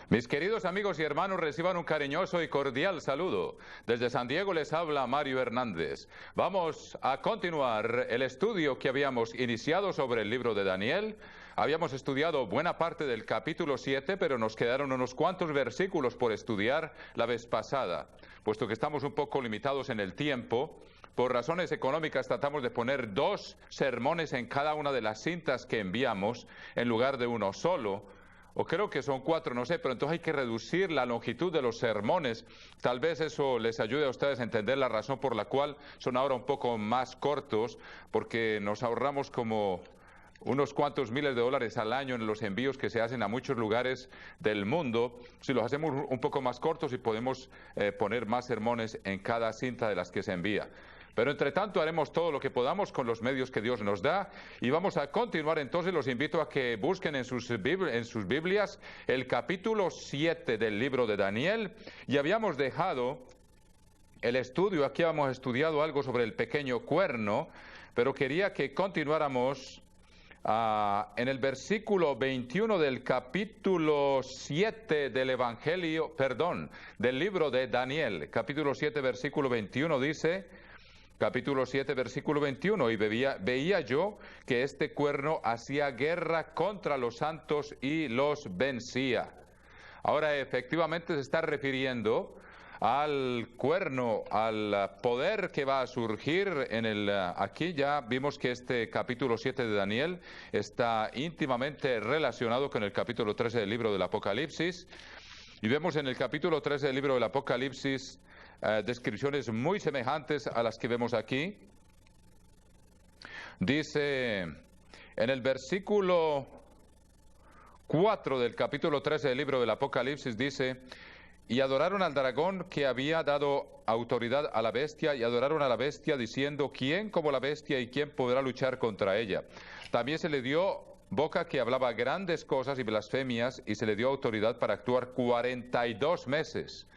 Mis queridos amigos y hermanos, reciban un cariñoso y cordial saludo. Desde San Diego les habla Mario Hernández. Vamos a continuar el estudio que habíamos iniciado sobre el libro de Daniel. Habíamos estudiado buena parte del capítulo 7, pero nos quedaron unos cuantos versículos por estudiar la vez pasada. Puesto que estamos un poco limitados en el tiempo, por razones económicas tratamos de poner 2 sermones en cada una de las cintas que enviamos en lugar de uno solo. O creo que son 4, no sé, pero entonces hay que reducir la longitud de los sermones. Tal vez eso les ayude a ustedes a entender la razón por la cual son ahora un poco más cortos, porque nos ahorramos como unos cuantos miles de dólares al año en los envíos que se hacen a muchos lugares del mundo. Si los hacemos un poco más cortos y podemos poner más sermones en cada cinta de las que se envía. Pero entre tanto haremos todo lo que podamos con los medios que Dios nos da y vamos a continuar. Entonces los invito a que busquen en sus Biblias el capítulo 7 del libro de Daniel. Y habíamos dejado el estudio, aquí habíamos estudiado algo sobre el pequeño cuerno, pero quería que continuáramos en el versículo 21 del capítulo 7 del Evangelio, del libro de Daniel. Capítulo 7, versículo 21 dice... Capítulo 7, versículo 21, y veía yo que este cuerno hacía guerra contra los santos y los vencía. Ahora, efectivamente se está refiriendo al cuerno, al poder que va a surgir aquí ya vimos que este capítulo 7 de Daniel está íntimamente relacionado con el capítulo 13 del libro del Apocalipsis. Y vemos en el capítulo 13 del libro del Apocalipsis descripciones muy semejantes a las que vemos aquí. Dice en el versículo 4 del capítulo 13 del libro del Apocalipsis, dice: y adoraron al dragón que había dado autoridad a la bestia, y adoraron a la bestia diciendo: ¿quién como la bestia y quién podrá luchar contra ella? También se le dio boca que hablaba grandes cosas y blasfemias, y se le dio autoridad para actuar 42 meses.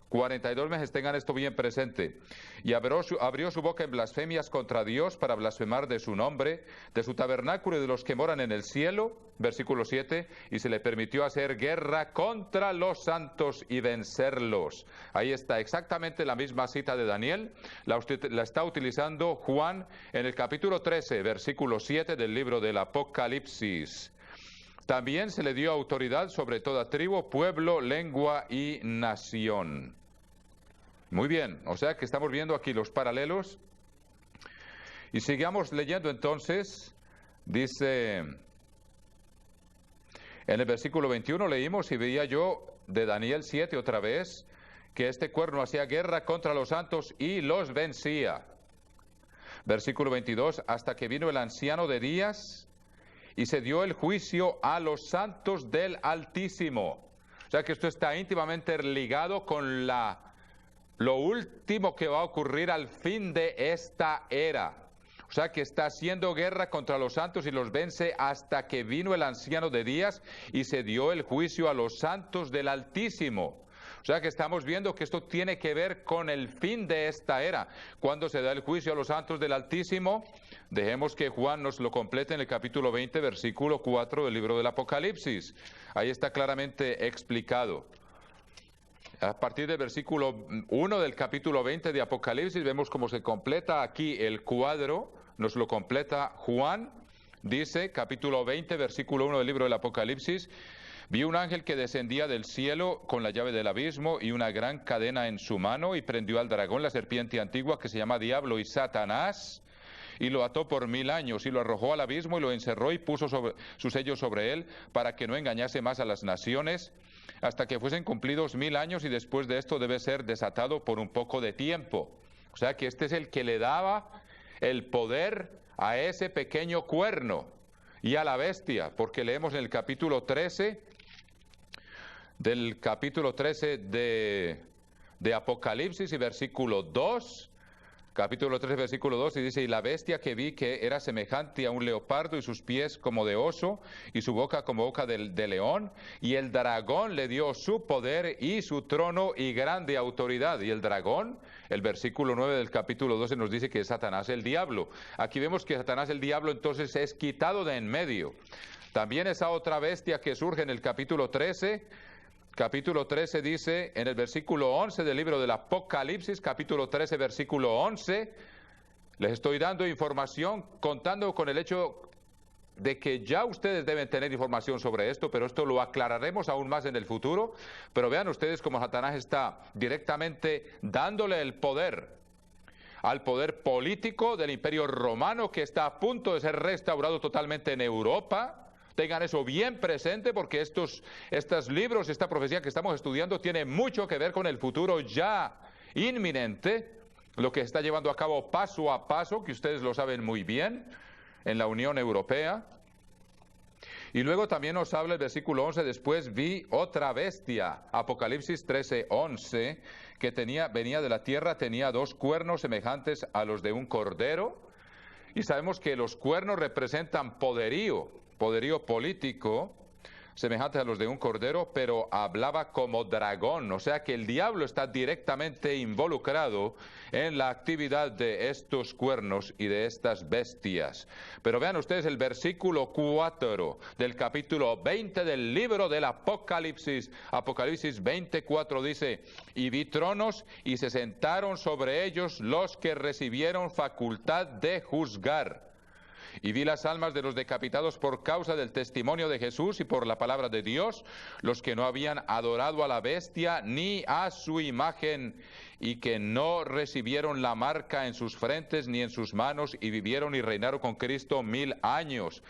42 meses, tengan esto bien presente. Y abrió su boca en blasfemias contra Dios para blasfemar de su nombre, de su tabernáculo y de los que moran en el cielo. Versículo 7, y se le permitió hacer guerra contra los santos y vencerlos. Ahí está exactamente la misma cita de Daniel, la está utilizando Juan en el capítulo 13, versículo 7 del libro del Apocalipsis. También se le dio autoridad sobre toda tribu, pueblo, lengua y nación. Muy bien, o sea que estamos viendo aquí los paralelos. Y sigamos leyendo entonces. Dice, en el versículo 21 leímos: y veía yo de Daniel 7 otra vez, que este cuerno hacía guerra contra los santos y los vencía. Versículo 22, hasta que vino el anciano de días y se dio el juicio a los santos del Altísimo. O sea que esto está íntimamente ligado con lo último que va a ocurrir al fin de esta era. O sea que está haciendo guerra contra los santos y los vence hasta que vino el anciano de días y se dio el juicio a los santos del Altísimo. O sea que estamos viendo que esto tiene que ver con el fin de esta era. Cuando se da el juicio a los santos del Altísimo, dejemos que Juan nos lo complete en el capítulo 20, versículo 4 del libro del Apocalipsis. Ahí está claramente explicado. A partir del versículo 1 del capítulo 20 de Apocalipsis vemos cómo se completa aquí el cuadro, nos lo completa Juan. Dice, capítulo 20, versículo 1 del libro del Apocalipsis: vi un ángel que descendía del cielo con la llave del abismo y una gran cadena en su mano, y prendió al dragón, la serpiente antigua, que se llama Diablo y Satanás, y lo ató por 1000 años, y lo arrojó al abismo y lo encerró y puso su sello sobre él, para que no engañase más a las naciones, hasta que fuesen cumplidos 1000 años, y después de esto debe ser desatado por un poco de tiempo. O sea que este es el que le daba el poder a ese pequeño cuerno y a la bestia, porque leemos en el capítulo 13, del capítulo 13 de Apocalipsis, y versículo 2, capítulo 13, versículo 2, y dice: y la bestia que vi, que era semejante a un leopardo, y sus pies como de oso, y su boca como boca de león, y el dragón le dio su poder y su trono y grande autoridad. Y el dragón, el versículo 9 del capítulo 12 nos dice que es Satanás el diablo. Aquí vemos que Satanás el diablo entonces es quitado de en medio. También esa otra bestia que surge en el capítulo 13, capítulo 13 dice, en el versículo 11 del libro del Apocalipsis, capítulo 13, versículo 11, les estoy dando información, contando con el hecho de que ya ustedes deben tener información sobre esto, pero esto lo aclararemos aún más en el futuro. Pero vean ustedes cómo Satanás está directamente dándole el poder al poder político del Imperio Romano, que está a punto de ser restaurado totalmente en Europa. Tengan eso bien presente, porque estos libros, esta profecía que estamos estudiando tiene mucho que ver con el futuro ya inminente, lo que está llevando a cabo paso a paso, que ustedes lo saben muy bien, en la Unión Europea. Y luego también nos habla el versículo 11, después vi otra bestia, Apocalipsis 13, 11, que venía de la tierra, tenía 2 cuernos semejantes a los de un cordero, y sabemos que los cuernos representan poderío político, semejantes a los de un cordero, pero hablaba como dragón, o sea que el diablo está directamente involucrado en la actividad de estos cuernos y de estas bestias. Pero vean ustedes el versículo 4 del capítulo 20 del libro del Apocalipsis, Apocalipsis 24 dice, y vi tronos y se sentaron sobre ellos los que recibieron facultad de juzgar. Y vi las almas de los decapitados por causa del testimonio de Jesús y por la palabra de Dios, los que no habían adorado a la bestia ni a su imagen, y que no recibieron la marca en sus frentes ni en sus manos, y vivieron y reinaron con Cristo 1000 años.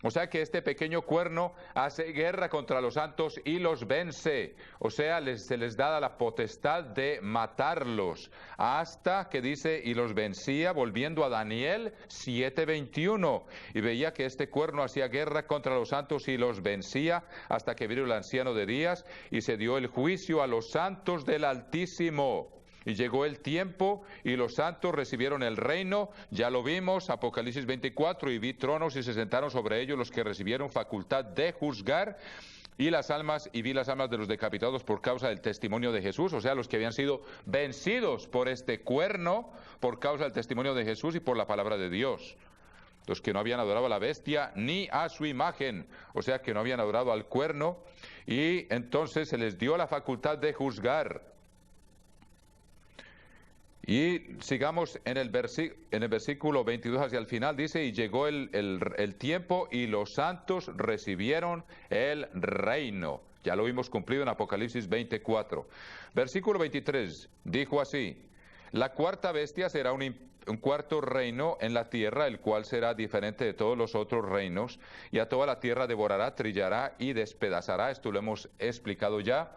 O sea que este pequeño cuerno hace guerra contra los santos y los vence. O sea, se les da la potestad de matarlos. Hasta que dice, y los vencía, volviendo a Daniel 7:21. Y veía que este cuerno hacía guerra contra los santos y los vencía, hasta que vino el anciano de días y se dio el juicio a los santos del Altísimo. Y llegó el tiempo y los santos recibieron el reino, ya lo vimos, Apocalipsis 24, y vi tronos y se sentaron sobre ellos los que recibieron facultad de juzgar, y vi las almas de los decapitados por causa del testimonio de Jesús, o sea, los que habían sido vencidos por este cuerno, por causa del testimonio de Jesús y por la palabra de Dios. Los que no habían adorado a la bestia ni a su imagen, o sea, que no habían adorado al cuerno, y entonces se les dio la facultad de juzgar. Y sigamos en el versículo 22 hacia el final, dice, y llegó el tiempo y los santos recibieron el reino. Ya lo vimos cumplido en Apocalipsis 24. Versículo 23, dijo así, la cuarta bestia será un cuarto reino en la tierra, el cual será diferente de todos los otros reinos, y a toda la tierra devorará, trillará y despedazará. Esto lo hemos explicado ya,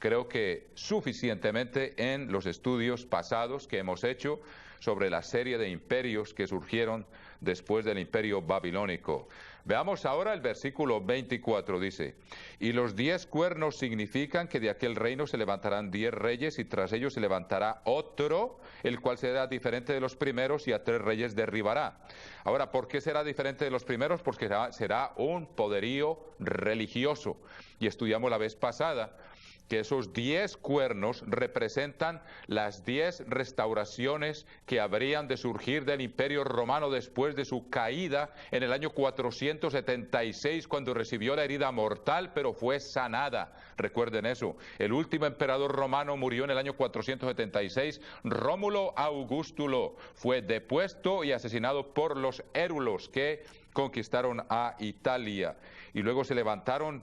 creo que suficientemente, en los estudios pasados que hemos hecho sobre la serie de imperios que surgieron después del imperio babilónico. Veamos ahora el versículo 24, dice, y los 10 cuernos significan que de aquel reino se levantarán 10 reyes, y tras ellos se levantará otro, el cual será diferente de los primeros, y a 3 reyes derribará. Ahora, ¿por qué será diferente de los primeros? Porque será un poderío religioso. Y estudiamos la vez pasada que esos 10 cuernos representan las 10 restauraciones que habrían de surgir del Imperio Romano después de su caída en el año 476, cuando recibió la herida mortal, pero fue sanada. Recuerden eso. El último emperador romano murió en el año 476. Rómulo Augustulo fue depuesto y asesinado por los érulos que conquistaron a Italia. Y luego se levantaron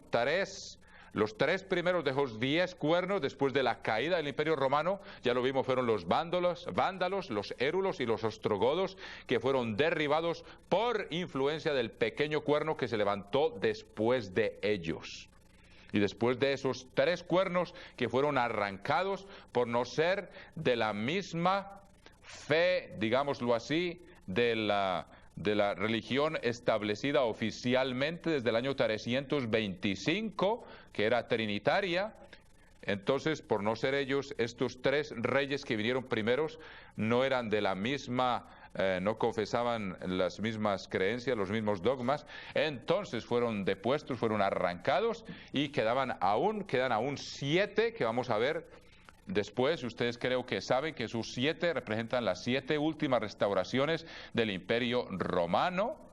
los 3 primeros de los 10 cuernos después de la caída del Imperio Romano, ya lo vimos, fueron los vándalos, los érulos y los ostrogodos, que fueron derribados por influencia del pequeño cuerno que se levantó después de ellos. Y después de esos 3 cuernos que fueron arrancados por no ser de la misma fe, digámoslo así, de la religión establecida oficialmente desde el año 325, que era trinitaria. Entonces, por no ser ellos, estos 3 reyes que vinieron primeros no eran de la misma, no confesaban las mismas creencias, los mismos dogmas. Entonces fueron depuestos, fueron arrancados, y quedan aún 7 que vamos a ver después. Ustedes creo que saben que sus 7 representan las 7 últimas restauraciones del Imperio Romano,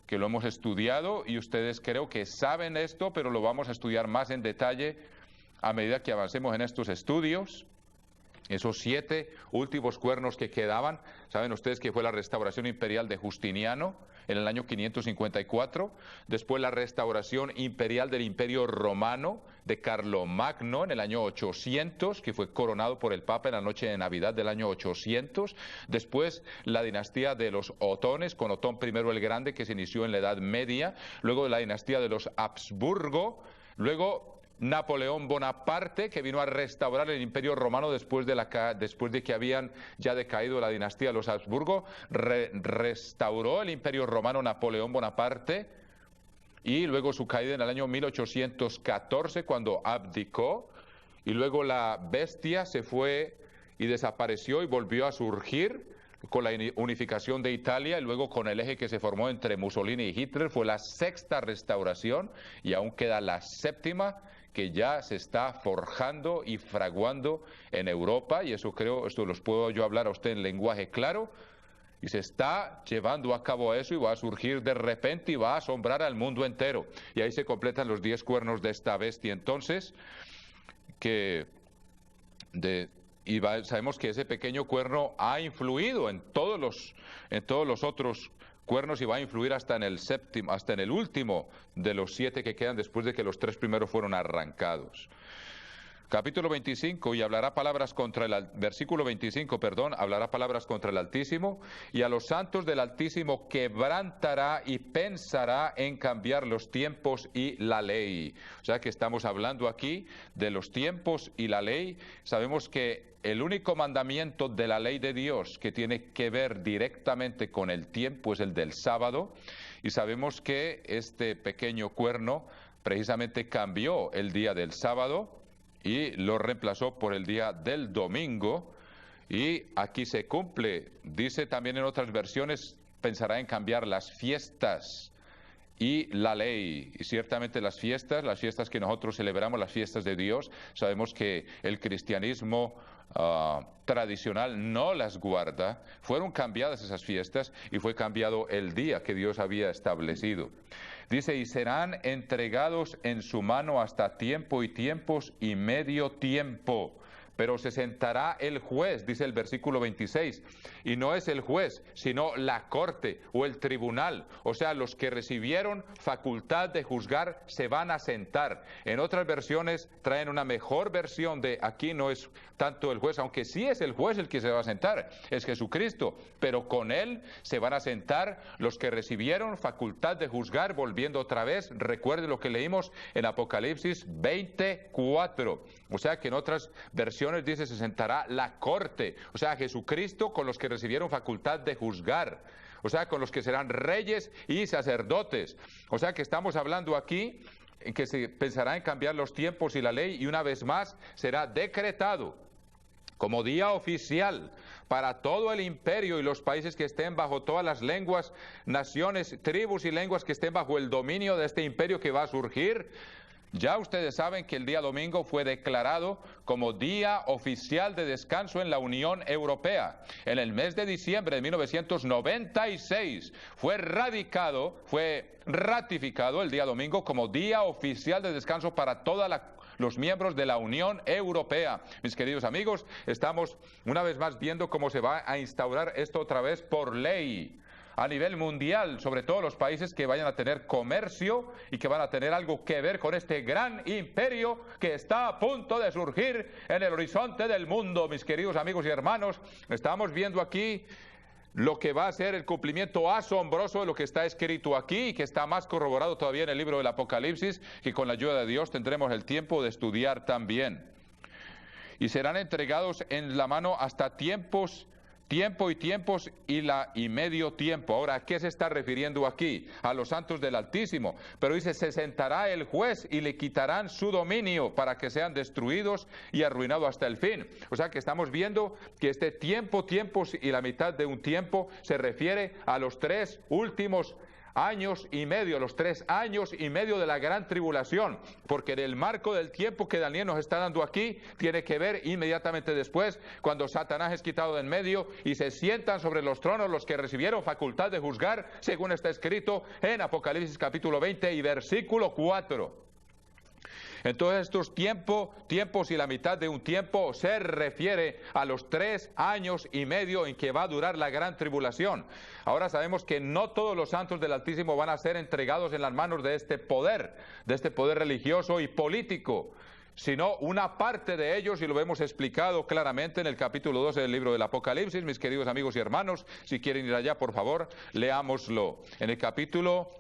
que lo hemos estudiado, y ustedes creo que saben esto, pero lo vamos a estudiar más en detalle a medida que avancemos en estos estudios. Esos 7 últimos cuernos que quedaban, saben ustedes que fue la restauración imperial de Justiniano en el año 554, después la restauración imperial del Imperio Romano de Carlomagno en el año 800, que fue coronado por el Papa en la noche de Navidad del año 800, después la dinastía de los Otones, con Otón I el Grande, que se inició en la Edad Media, luego la dinastía de los Habsburgo, luego Napoleón Bonaparte, que vino a restaurar el Imperio Romano después de que habían ya decaído la dinastía de los Habsburgo, restauró el Imperio Romano Napoleón Bonaparte, y luego su caída en el año 1814, cuando abdicó, y luego la bestia se fue y desapareció y volvió a surgir con la unificación de Italia, y luego con el eje que se formó entre Mussolini y Hitler. Fue la 6ª restauración, y aún queda la 7ª, que ya se está forjando y fraguando en Europa, y eso creo, esto los puedo yo hablar a usted en lenguaje claro, y se está llevando a cabo eso, y va a surgir de repente y va a asombrar al mundo entero. Y ahí se completan los 10 cuernos de esta bestia. Entonces, sabemos que ese pequeño cuerno ha influido en todos los otros cuernos, y va a influir hasta en el último de los 7 que quedan después de que los 3 primeros fueron arrancados. Capítulo 25, y hablará palabras contra versículo 25, perdón, hablará palabras contra el Altísimo, y a los santos del Altísimo quebrantará y pensará en cambiar los tiempos y la ley. O sea que estamos hablando aquí de los tiempos y la ley. Sabemos que el único mandamiento de la ley de Dios que tiene que ver directamente con el tiempo es el del sábado, y sabemos que este pequeño cuerno precisamente cambió el día del sábado y lo reemplazó por el día del domingo, y aquí se cumple. Dice también en otras versiones, pensará en cambiar las fiestas y la ley. Y ciertamente las fiestas que nosotros celebramos, las fiestas de Dios, sabemos que el cristianismo tradicional no las guarda. Fueron cambiadas esas fiestas, y fue cambiado el día que Dios había establecido. Dice, y serán entregados en su mano hasta tiempo y tiempos y medio tiempo. Pero se sentará el juez, dice el versículo 26, y no es el juez, sino la corte o el tribunal. O sea, los que recibieron facultad de juzgar se van a sentar. En otras versiones traen una mejor versión de aquí no es tanto el juez, aunque sí es el juez el que se va a sentar, es Jesucristo, pero con él se van a sentar los que recibieron facultad de juzgar, volviendo otra vez, recuerde lo que leímos en Apocalipsis 24. O sea que en otras versiones dice se sentará la corte, o sea Jesucristo con los que recibieron facultad de juzgar, o sea con los que serán reyes y sacerdotes. O sea que estamos hablando aquí en que se pensará en cambiar los tiempos y la ley, y una vez más será decretado como día oficial para todo el imperio y los países que estén bajo todas las lenguas, naciones, tribus y lenguas que estén bajo el dominio de este imperio que va a surgir. Ya ustedes saben que el día domingo fue declarado como día oficial de descanso en la Unión Europea. En el mes de diciembre de 1996 fue ratificado el día domingo como día oficial de descanso para todos los miembros de la Unión Europea. Mis queridos amigos, estamos una vez más viendo cómo se va a instaurar esto otra vez por ley a nivel mundial, sobre todo los países que vayan a tener comercio y que van a tener algo que ver con este gran imperio que está a punto de surgir en el horizonte del mundo. Mis queridos amigos y hermanos, estamos viendo aquí lo que va a ser el cumplimiento asombroso de lo que está escrito aquí, y que está más corroborado todavía en el libro del Apocalipsis, que con la ayuda de Dios tendremos el tiempo de estudiar también. Y serán entregados en la mano hasta tiempo y tiempos y medio tiempo. Ahora, ¿a qué se está refiriendo aquí? A los santos del Altísimo. Pero dice, se sentará el juez y le quitarán su dominio para que sean destruidos y arruinados hasta el fin. O sea que estamos viendo que este tiempos y la mitad de un tiempo se refiere a los 3 últimos años y medio, los 3 años y medio de la gran tribulación, porque en el marco del tiempo que Daniel nos está dando aquí, tiene que ver inmediatamente después, cuando Satanás es quitado de en medio y se sientan sobre los tronos los que recibieron facultad de juzgar, según está escrito en Apocalipsis capítulo 20 y versículo 4. Entonces estos tiempos y la mitad de un tiempo se refiere a los 3 años y medio en que va a durar la gran tribulación. Ahora sabemos que no todos los santos del Altísimo van a ser entregados en las manos de este poder religioso y político, sino una parte de ellos, y lo hemos explicado claramente en el capítulo 12 del libro del Apocalipsis. Mis queridos amigos y hermanos, si quieren ir allá, por favor, leámoslo. En el capítulo...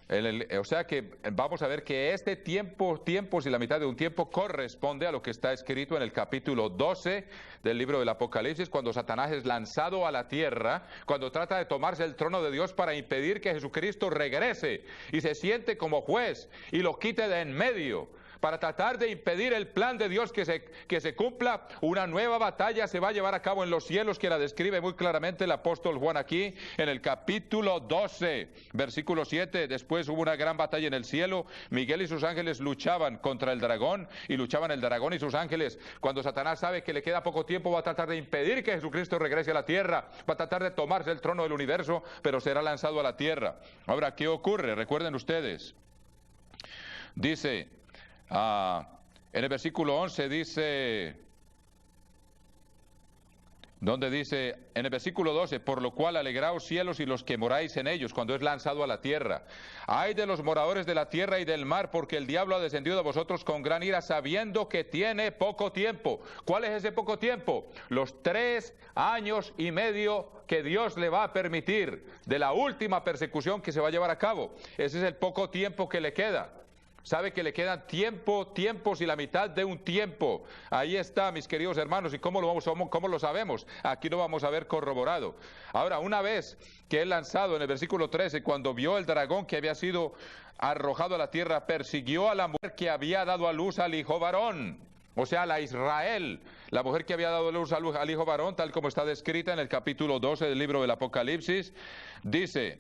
o sea que vamos a ver que este tiempos y la mitad de un tiempo corresponde a lo que está escrito en el capítulo 12 del libro del Apocalipsis, cuando Satanás es lanzado a la tierra, cuando trata de tomarse el trono de Dios para impedir que Jesucristo regrese y se siente como juez y lo quite de en medio, para tratar de impedir el plan de Dios que se cumpla. Una nueva batalla se va a llevar a cabo en los cielos, que la describe muy claramente el apóstol Juan aquí en el capítulo 12, versículo 7. Después hubo una gran batalla en el cielo. Miguel y sus ángeles luchaban contra el dragón, y luchaban el dragón y sus ángeles. Cuando Satanás sabe que le queda poco tiempo, va a tratar de impedir que Jesucristo regrese a la tierra, va a tratar de tomarse el trono del universo, pero será lanzado a la tierra. Ahora, ¿qué ocurre? Recuerden ustedes, dice... en el versículo 11 dice, donde dice, en el versículo 12, por lo cual alegraos cielos y los que moráis en ellos, cuando es lanzado a la tierra. Ay de los moradores de la tierra y del mar, porque el diablo ha descendido a vosotros con gran ira, sabiendo que tiene poco tiempo. ¿Cuál es ese poco tiempo? Los 3 años y medio que Dios le va a permitir de la última persecución que se va a llevar a cabo. Ese es el poco tiempo que le queda. Sabe que le quedan tiempos y la mitad de un tiempo. Ahí está, mis queridos hermanos. ¿Y cómo lo sabemos? Aquí lo vamos a ver corroborado. Ahora, una vez que es lanzado en el versículo 13, cuando vio el dragón que había sido arrojado a la tierra, persiguió a la mujer que había dado a luz al hijo varón. O sea, la Israel, la mujer que había dado luz al hijo varón, tal como está descrita en el capítulo 12 del libro del Apocalipsis, dice...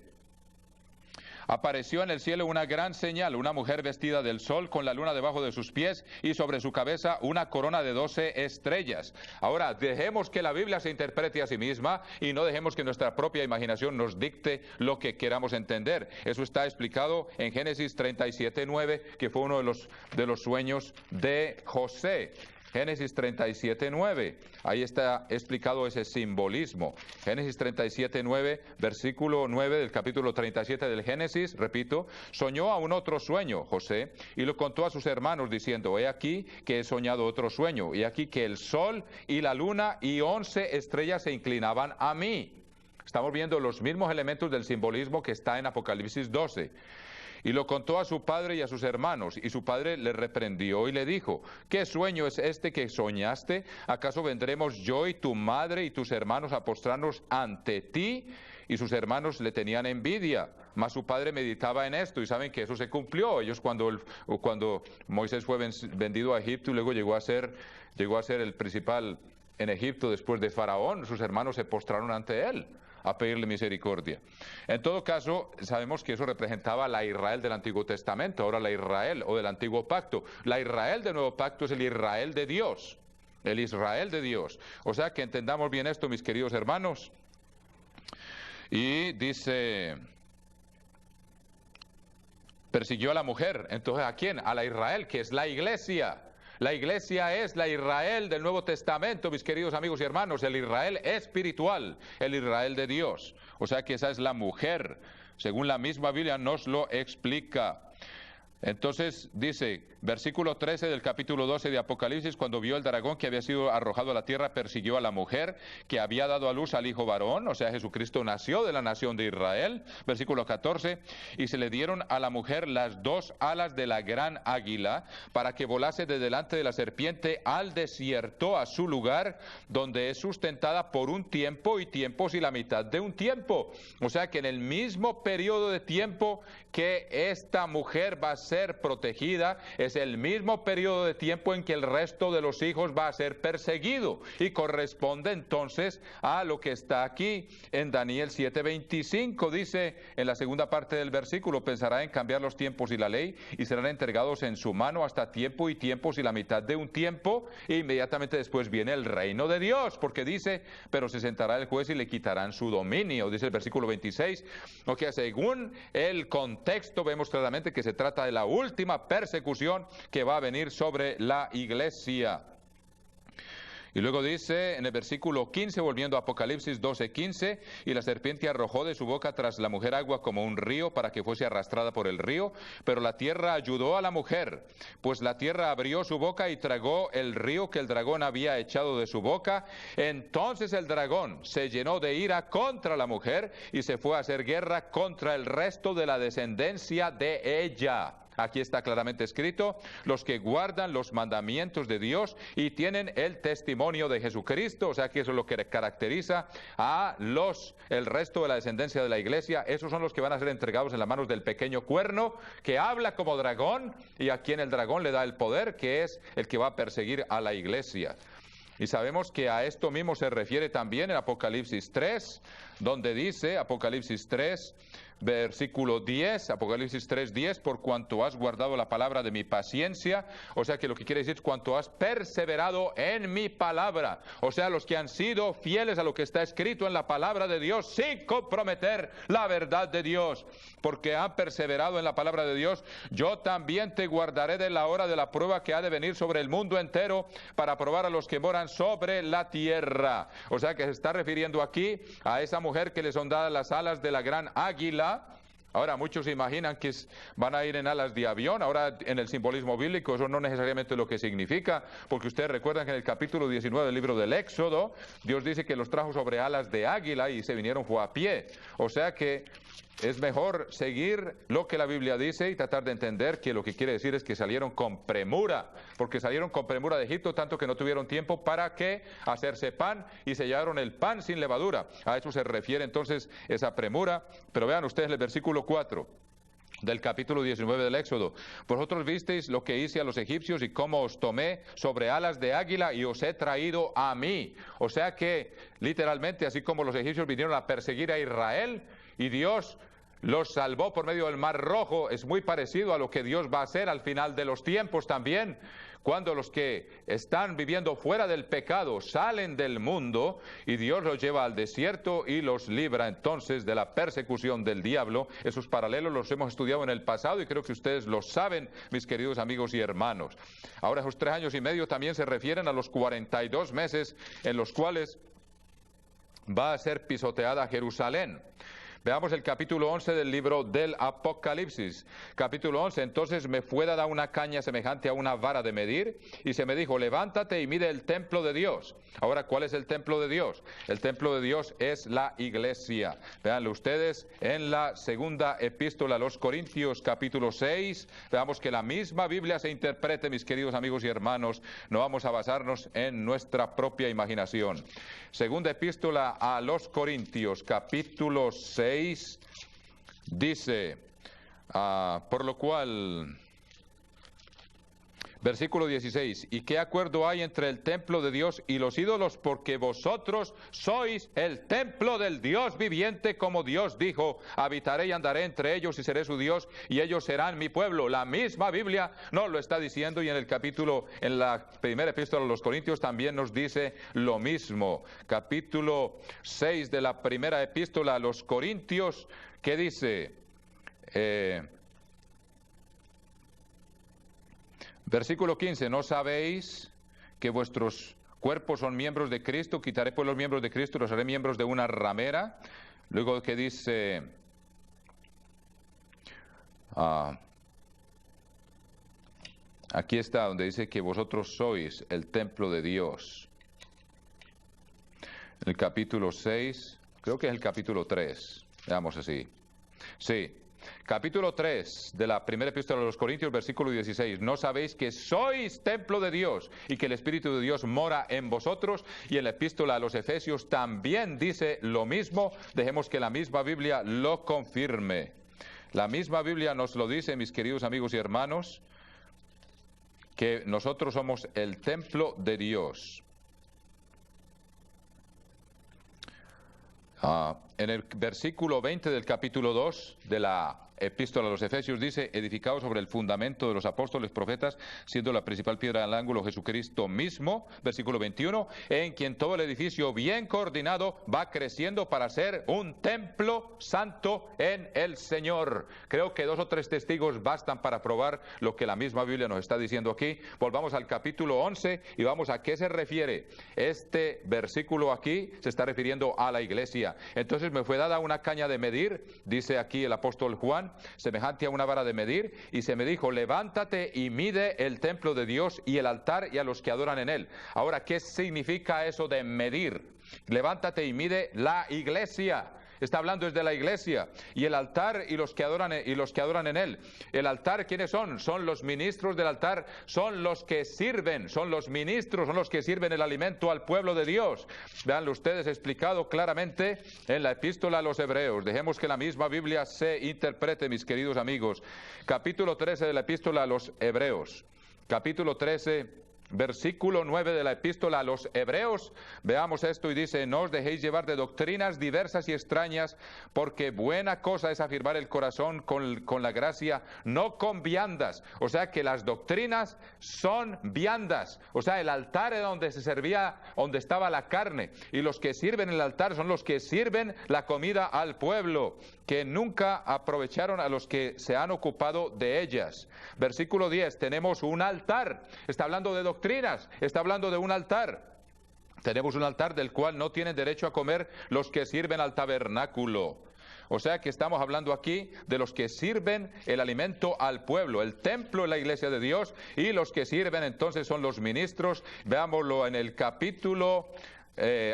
Apareció en el cielo una gran señal, una mujer vestida del sol con la luna debajo de sus pies y sobre su cabeza una corona de 12 estrellas. Ahora, dejemos que la Biblia se interprete a sí misma y no dejemos que nuestra propia imaginación nos dicte lo que queramos entender. Eso está explicado en Génesis 37:9, que fue uno de los sueños de José. Génesis 37:9, ahí está explicado ese simbolismo. Génesis 37:9, versículo 9 del capítulo 37 del Génesis, repito, soñó aún otro sueño, José, y lo contó a sus hermanos diciendo, he aquí que he soñado otro sueño, y aquí que el sol y la luna y 11 estrellas se inclinaban a mí. Estamos viendo los mismos elementos del simbolismo que está en Apocalipsis 12. Y lo contó a su padre y a sus hermanos, y su padre le reprendió y le dijo, ¿qué sueño es este que soñaste? ¿Acaso vendremos yo y tu madre y tus hermanos a postrarnos ante ti? Y sus hermanos le tenían envidia, mas su padre meditaba en esto, y saben que eso se cumplió. Ellos cuando Moisés fue vendido a Egipto y luego llegó a ser el principal en Egipto después de Faraón, sus hermanos se postraron ante él a pedirle misericordia. En todo caso, sabemos que eso representaba la Israel del Antiguo Testamento, ahora la Israel o del Antiguo Pacto. La Israel del Nuevo Pacto es el Israel de Dios, el Israel de Dios. O sea que entendamos bien esto, mis queridos hermanos. Y dice, persiguió a la mujer. Entonces, ¿a quién? A la Israel, que es la iglesia. La iglesia es la Israel del Nuevo Testamento, mis queridos amigos y hermanos, el Israel espiritual, el Israel de Dios. O sea que esa es la mujer, según la misma Biblia nos lo explica. Entonces dice, versículo 13 del capítulo 12 de Apocalipsis, cuando vio el dragón que había sido arrojado a la tierra, persiguió a la mujer que había dado a luz al hijo varón, o sea, Jesucristo nació de la nación de Israel. Versículo 14, y se le dieron a la mujer las 2 alas de la gran águila, para que volase de delante de la serpiente al desierto, a su lugar, donde es sustentada por un tiempo y tiempos y la mitad de un tiempo. O sea que en el mismo periodo de tiempo que esta mujer va a ser protegida, es el mismo periodo de tiempo en que el resto de los hijos va a ser perseguido, y corresponde entonces a lo que está aquí en Daniel 7:25. Dice en la segunda parte del versículo, pensará en cambiar los tiempos y la ley, y serán entregados en su mano hasta tiempo y tiempos y la mitad de un tiempo, e inmediatamente después viene el reino de Dios, porque dice, pero se sentará el juez y le quitarán su dominio, dice el versículo 26. O que según el contexto vemos claramente que se trata de la última persecución que va a venir sobre la iglesia. Y luego dice en el versículo 15, volviendo a Apocalipsis 12:15, y la serpiente arrojó de su boca tras la mujer agua como un río para que fuese arrastrada por el río, pero la tierra ayudó a la mujer, pues la tierra abrió su boca y tragó el río que el dragón había echado de su boca. Entonces el dragón se llenó de ira contra la mujer y se fue a hacer guerra contra el resto de la descendencia de ella. Aquí está claramente escrito, los que guardan los mandamientos de Dios y tienen el testimonio de Jesucristo. O sea que eso es lo que caracteriza a el resto de la descendencia de la iglesia. Esos son los que van a ser entregados en las manos del pequeño cuerno, que habla como dragón, y a quien el dragón le da el poder, que es el que va a perseguir a la iglesia. Y sabemos que a esto mismo se refiere también en Apocalipsis 3, donde dice, Apocalipsis 3, versículo 10, Apocalipsis 3:10, por cuanto has guardado la palabra de mi paciencia. O sea que lo que quiere decir es cuanto has perseverado en mi palabra. O sea, los que han sido fieles a lo que está escrito en la palabra de Dios, sin comprometer la verdad de Dios, porque han perseverado en la palabra de Dios, yo también te guardaré de la hora de la prueba que ha de venir sobre el mundo entero, para probar a los que moran sobre la tierra. O sea que se está refiriendo aquí a esa mujer que le son dadas las alas de la gran águila. Ahora, muchos se imaginan que van a ir en alas de avión. Ahora, en el simbolismo bíblico, eso no necesariamente lo que significa, porque ustedes recuerdan que en el capítulo 19 del libro del Éxodo, Dios dice que los trajo sobre alas de águila y se vinieron fue a pie. O sea que es mejor seguir lo que la Biblia dice y tratar de entender que lo que quiere decir es que salieron con premura, porque salieron con premura de Egipto, tanto que no tuvieron tiempo para que hacerse pan, y se llevaron el pan sin levadura. A eso se refiere entonces esa premura. Pero vean ustedes el versículo 4 del capítulo 19 del Éxodo. Vosotros visteis lo que hice a los egipcios y cómo os tomé sobre alas de águila y os he traído a mí. O sea que literalmente, así como los egipcios vinieron a perseguir a Israel y Dios los salvó por medio del Mar Rojo, es muy parecido a lo que Dios va a hacer al final de los tiempos también, cuando los que están viviendo fuera del pecado salen del mundo y Dios los lleva al desierto y los libra entonces de la persecución del diablo. Esos paralelos los hemos estudiado en el pasado y creo que ustedes lo saben, mis queridos amigos y hermanos. Ahora, esos 3 años y medio también se refieren a los 42 meses en los cuales va a ser pisoteada Jerusalén. Veamos el capítulo 11 del libro del Apocalipsis. Capítulo 11, entonces me fue dada una caña semejante a una vara de medir, y se me dijo, levántate y mide el templo de Dios. Ahora, ¿cuál es el templo de Dios? El templo de Dios es la iglesia. Veanlo ustedes en la segunda epístola a los Corintios, capítulo 6. Veamos que la misma Biblia se interprete, mis queridos amigos y hermanos. No vamos a basarnos en nuestra propia imaginación. Segunda epístola a los Corintios, capítulo 6. Dice, por lo cual, versículo 16, ¿y qué acuerdo hay entre el templo de Dios y los ídolos? Porque vosotros sois el templo del Dios viviente, como Dios dijo, habitaré y andaré entre ellos y seré su Dios y ellos serán mi pueblo. La misma Biblia nos lo está diciendo, y en la primera epístola a los Corintios también nos dice lo mismo. Capítulo 6 de la primera epístola a los Corintios, ¿qué dice? Versículo 15, ¿no sabéis que vuestros cuerpos son miembros de Cristo? Quitaré pues los miembros de Cristo y los haré miembros de una ramera. Luego que dice, aquí está donde dice que vosotros sois el templo de Dios. En el capítulo 6, creo que es el capítulo 3, veamos así. Sí. Capítulo 3 de la primera epístola a los Corintios, versículo 16. ¿No sabéis que sois templo de Dios y que el Espíritu de Dios mora en vosotros? Y en la epístola a los Efesios también dice lo mismo. Dejemos que la misma Biblia lo confirme. La misma Biblia nos lo dice, mis queridos amigos y hermanos, que nosotros somos el templo de Dios. En el versículo 20 del capítulo 2 de la epístola a los Efesios dice, edificado sobre el fundamento de los apóstoles, profetas, siendo la principal piedra del ángulo Jesucristo mismo, versículo 21, en quien todo el edificio bien coordinado va creciendo para ser un templo santo en el Señor. Creo que 2 o 3 testigos bastan para probar lo que la misma Biblia nos está diciendo aquí. Volvamos al capítulo 11 y vamos a qué se refiere. Este versículo aquí se está refiriendo a la iglesia. Entonces me fue dada una caña de medir, dice aquí el apóstol Juan, semejante a una vara de medir, y se me dijo, levántate y mide el templo de Dios y el altar y a los que adoran en él. Ahora, ¿qué significa eso de medir? Levántate y mide la iglesia. Está hablando desde la iglesia, y el altar y los que adoran en él. El altar, ¿quiénes son? Son los ministros del altar, son los que sirven, son los ministros, son los que sirven el alimento al pueblo de Dios. Veanlo ustedes explicado claramente en la epístola a los Hebreos. Dejemos que la misma Biblia se interprete, mis queridos amigos. Capítulo 13 de la epístola a los Hebreos. Capítulo 13, versículo 9 de la epístola a los Hebreos, veamos esto y dice, no os dejéis llevar de doctrinas diversas y extrañas, porque buena cosa es afirmar el corazón con la gracia, no con viandas. O sea que las doctrinas son viandas, o sea, el altar es donde se servía, donde estaba la carne, y los que sirven el altar son los que sirven la comida al pueblo, que nunca aprovecharon a los que se han ocupado de ellas. Versículo 10, tenemos un altar, está hablando de doctrinas, está hablando de un altar. Tenemos un altar del cual no tienen derecho a comer los que sirven al tabernáculo. O sea que estamos hablando aquí de los que sirven el alimento al pueblo. El templo es la iglesia de Dios y los que sirven entonces son los ministros. Veámoslo en el capítulo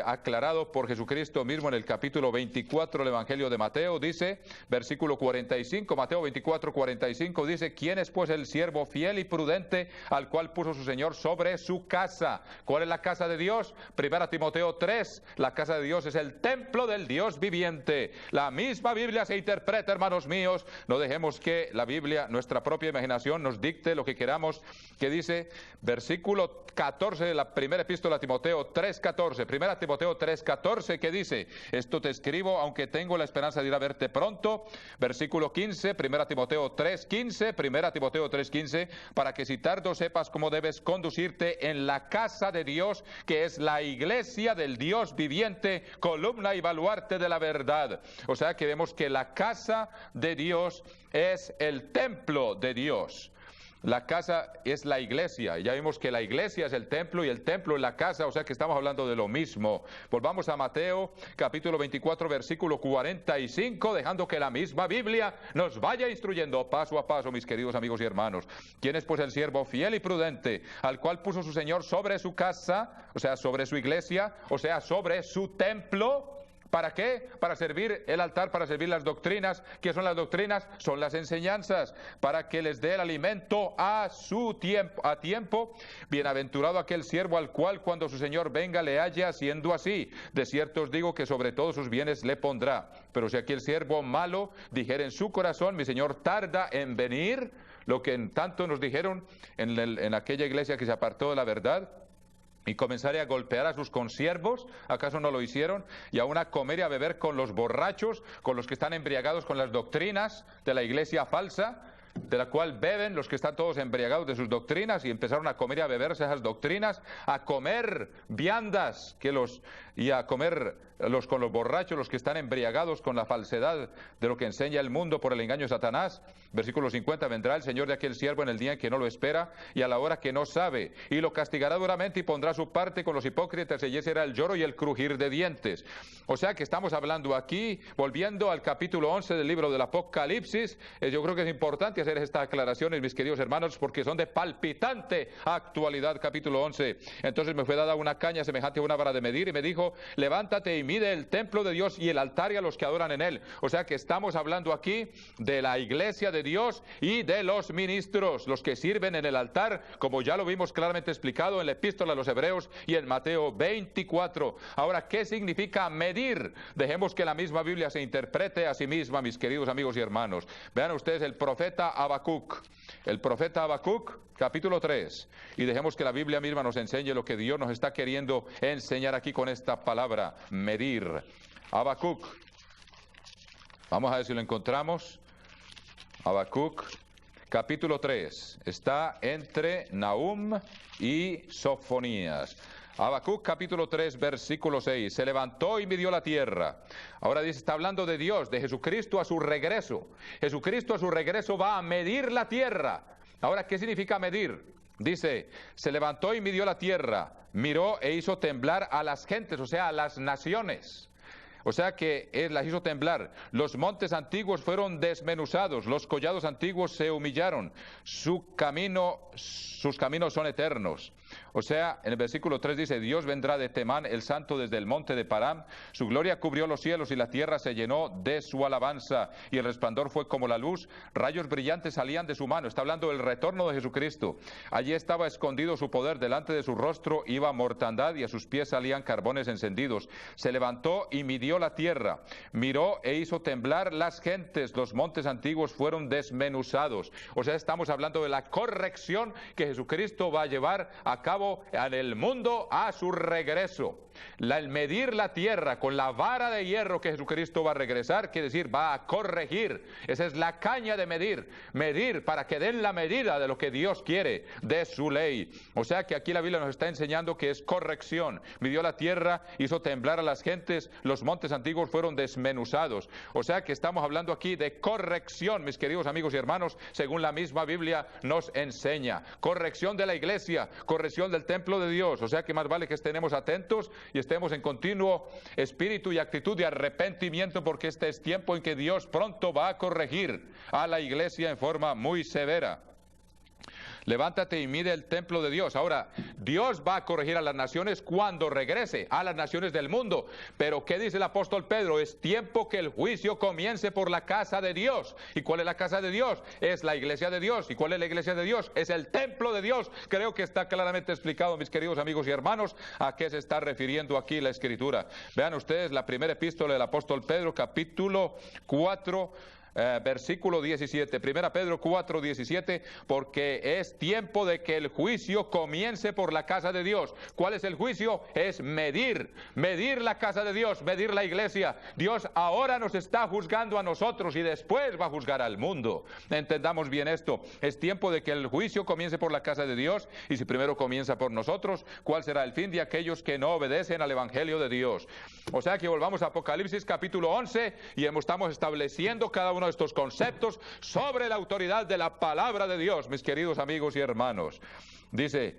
aclarado por Jesucristo mismo en el capítulo 24 del Evangelio de Mateo, dice, versículo 45, Mateo 24, 45, dice, ¿quién es pues el siervo fiel y prudente al cual puso su Señor sobre su casa? ¿Cuál es la casa de Dios? Primera Timoteo 3, la casa de Dios es el templo del Dios viviente. La misma Biblia se interpreta, hermanos míos, no dejemos que la Biblia, nuestra propia imaginación, nos dicte lo que queramos, que dice, versículo 14 de la primera epístola a Timoteo 3, 14, Primera Timoteo 3:14, que dice, esto te escribo aunque tengo la esperanza de ir a verte pronto. Versículo 15, Primera Timoteo 3:15, Primera Timoteo 3:15, para que si tardo sepas cómo debes conducirte en la casa de Dios, que es la iglesia del Dios viviente, columna y baluarte de la verdad. O sea que vemos que la casa de Dios es el templo de Dios. La casa es la iglesia, ya vimos que la iglesia es el templo y el templo es la casa, o sea que estamos hablando de lo mismo. Volvamos a Mateo, capítulo 24, versículo 45, dejando que la misma Biblia nos vaya instruyendo paso a paso, mis queridos amigos y hermanos. ¿Quién es pues el siervo fiel y prudente, al cual puso su Señor sobre su casa, o sea, sobre su iglesia, o sea, sobre su templo? ¿Para qué? Para servir el altar, para servir las doctrinas. ¿Qué son las doctrinas? Son las enseñanzas, para que les dé el alimento a su tiempo, a tiempo. Bienaventurado aquel siervo al cual cuando su Señor venga le haya haciendo así. De cierto os digo que sobre todos sus bienes le pondrá. Pero si aquel siervo malo dijere en su corazón, mi Señor tarda en venir, lo que en tanto nos dijeron en aquella iglesia que se apartó de la verdad, y comenzaré a golpear a sus consiervos, ¿acaso no lo hicieron? Y aún a comer y a beber con los borrachos, con los que están embriagados con las doctrinas de la iglesia falsa, de la cual beben los que están todos embriagados de sus doctrinas, y empezaron a comer y a beberse esas doctrinas, a comer viandas y a comer con los borrachos, los que están embriagados con la falsedad de lo que enseña el mundo por el engaño de Satanás. Versículo 50, vendrá el Señor de aquel siervo en el día en que no lo espera y a la hora que no sabe, y lo castigará duramente y pondrá su parte con los hipócritas, y ese será el lloro y el crujir de dientes. O sea que estamos hablando aquí, volviendo al capítulo 11 del libro del Apocalipsis. Yo creo que es importante hacer estas aclaraciones, mis queridos hermanos, porque son de palpitante actualidad. Capítulo 11, entonces me fue dada una caña semejante a una vara de medir, y me dijo, levántate y mide el templo de Dios y el altar y a los que adoran en él. O sea que estamos hablando aquí de la iglesia de Dios y de los ministros, los que sirven en el altar, como ya lo vimos claramente explicado en la epístola a los Hebreos y en Mateo 24. Ahora, ¿qué significa medir? Dejemos que la misma Biblia se interprete a sí misma, mis queridos amigos y hermanos. Vean ustedes el profeta Habacuc. El profeta Habacuc, capítulo 3. Y dejemos que la Biblia misma nos enseñe lo que Dios nos está queriendo enseñar aquí con esta palabra, medir. Habacuc. Vamos a ver si lo encontramos. Habacuc, capítulo 3. Está entre Nahum y Sofonías. Habacuc capítulo 3, versículo 6. Se levantó y midió la tierra. Ahora dice, está hablando de Dios, de Jesucristo a su regreso. Jesucristo a su regreso va a medir la tierra. Ahora, ¿qué significa medir? Dice, se levantó y midió la tierra, miró e hizo temblar a las gentes, o sea, a las naciones. O sea que Él las hizo temblar. Los montes antiguos fueron desmenuzados, los collados antiguos se humillaron, sus caminos son eternos. O sea, en el versículo 3 dice, Dios vendrá de Temán, el santo desde el monte de Param, su gloria cubrió los cielos y la tierra se llenó de su alabanza, y el resplandor fue como la luz, rayos brillantes salían de su mano. Está hablando del retorno de Jesucristo. Allí estaba escondido su poder, delante de su rostro iba mortandad y a sus pies salían carbones encendidos. Se levantó y midió la tierra, miró e hizo temblar las gentes, los montes antiguos fueron desmenuzados. O sea, estamos hablando de la corrección que Jesucristo va a llevar a cabo en el mundo a su regreso. El medir la tierra con la vara de hierro que Jesucristo va a regresar, quiere decir, va a corregir. Esa es la caña de medir. Medir para que den la medida de lo que Dios quiere, de su ley. O sea que aquí la Biblia nos está enseñando que es corrección. Midió la tierra, hizo temblar a las gentes, los montes antiguos fueron desmenuzados. O sea que estamos hablando aquí de corrección, mis queridos amigos y hermanos, según la misma Biblia nos enseña. Corrección de la iglesia, corrección del templo de Dios. O sea que más vale que estemos atentos y estemos en continuo espíritu y actitud de arrepentimiento, porque este es tiempo en que Dios pronto va a corregir a la iglesia en forma muy severa. Levántate y mide el templo de Dios. Ahora, Dios va a corregir a las naciones cuando regrese, a las naciones del mundo. Pero, ¿qué dice el apóstol Pedro? Es tiempo que el juicio comience por la casa de Dios. ¿Y cuál es la casa de Dios? Es la iglesia de Dios. ¿Y cuál es la iglesia de Dios? Es el templo de Dios. Creo que está claramente explicado, mis queridos amigos y hermanos, a qué se está refiriendo aquí la Escritura. Vean ustedes la primera epístola del apóstol Pedro, capítulo 4, versículo 17, 1 Pedro 4, 17, porque es tiempo de que el juicio comience por la casa de Dios. ¿Cuál es el juicio? Es medir la casa de Dios, medir la iglesia. Dios ahora nos está juzgando a nosotros y después va a juzgar al mundo. Entendamos bien esto. Es tiempo de que el juicio comience por la casa de Dios, y si primero comienza por nosotros, ¿cuál será el fin de aquellos que no obedecen al evangelio de Dios? O sea que volvamos a Apocalipsis capítulo 11 y estamos estableciendo cada uno de estos conceptos sobre la autoridad de la palabra de Dios, mis queridos amigos y hermanos. Dice,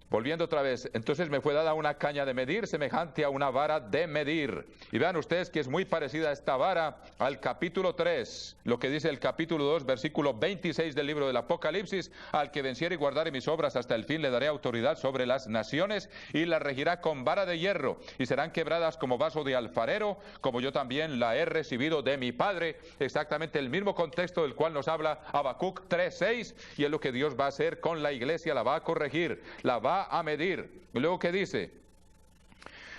volviendo otra vez, entonces me fue dada una caña de medir semejante a una vara de medir. Y vean ustedes que es muy parecida esta vara al capítulo 3, lo que dice el capítulo 2, versículo 26 del libro del Apocalipsis: al que venciere y guardare mis obras hasta el fin le daré autoridad sobre las naciones y las regirá con vara de hierro y serán quebradas como vaso de alfarero, como yo también la he recibido de mi Padre. Exactamente el mismo contexto del cual nos habla Habacuc 3:6, y es lo que Dios va a hacer con la iglesia, la va a corregir, la va a medir. Y luego, ¿qué dice?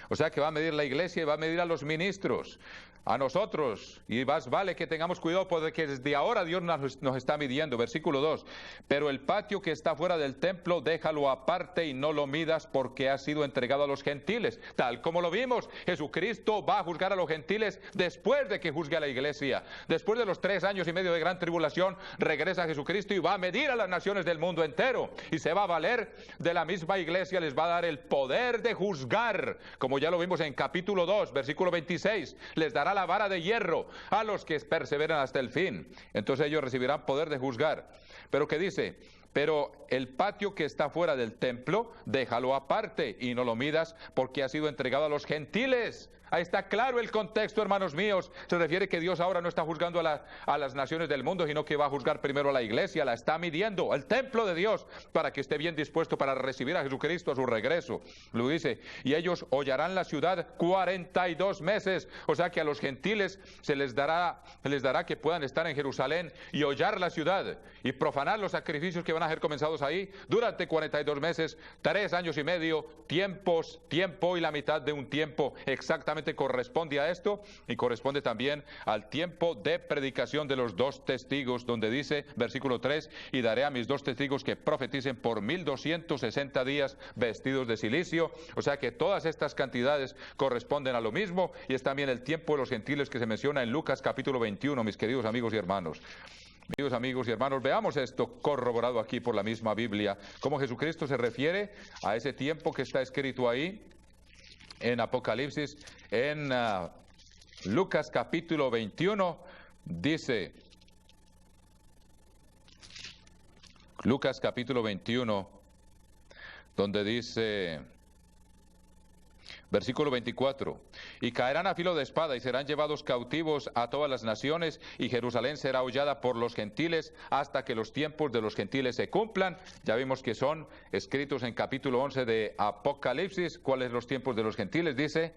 O sea que va a medir la iglesia y va a medir a los ministros, a nosotros, y más vale que tengamos cuidado porque desde ahora Dios nos está midiendo. Versículo 2, pero el patio que está fuera del templo déjalo aparte y no lo midas, porque ha sido entregado a los gentiles. Tal como lo vimos, Jesucristo va a juzgar a los gentiles después de que juzgue a la iglesia. Después de los 3 años y medio de gran tribulación, regresa Jesucristo y va a medir a las naciones del mundo entero, y se va a valer de la misma iglesia, les va a dar el poder de juzgar, como ya lo vimos en capítulo 2, versículo 26, les dará la vara de hierro a los que perseveran hasta el fin. Entonces ellos recibirán poder de juzgar. Pero ¿qué dice? Pero el patio que está fuera del templo, déjalo aparte y no lo midas, porque ha sido entregado a los gentiles. Ahí está claro el contexto, hermanos míos. Se refiere que Dios ahora no está juzgando a las naciones del mundo, sino que va a juzgar primero a la iglesia, la está midiendo, el templo de Dios, para que esté bien dispuesto para recibir a Jesucristo a su regreso. Lo dice, y ellos hollarán la ciudad 42 meses. O sea que a los gentiles se les dará que puedan estar en Jerusalén y hollar la ciudad y profanar los sacrificios que van a ser comenzados ahí durante 42 meses, 3 años y medio, tiempo y la mitad de un tiempo exactamente corresponde a esto, y corresponde también al tiempo de predicación de los 2 testigos, donde dice, versículo 3, y daré a mis 2 testigos que profeticen por 1260 días vestidos de cilicio. O sea que todas estas cantidades corresponden a lo mismo, y es también el tiempo de los gentiles que se menciona en Lucas capítulo 21, mis queridos amigos y hermanos. Queridos amigos y hermanos, veamos esto corroborado aquí por la misma Biblia, cómo Jesucristo se refiere a ese tiempo que está escrito ahí en Apocalipsis, en Lucas capítulo 21, dice, Lucas capítulo 21, donde dice, versículo 24, y caerán a filo de espada y serán llevados cautivos a todas las naciones, y Jerusalén será hollada por los gentiles hasta que los tiempos de los gentiles se cumplan. Ya vimos que son escritos en capítulo 11 de Apocalipsis. ¿Cuáles los tiempos de los gentiles? Dice,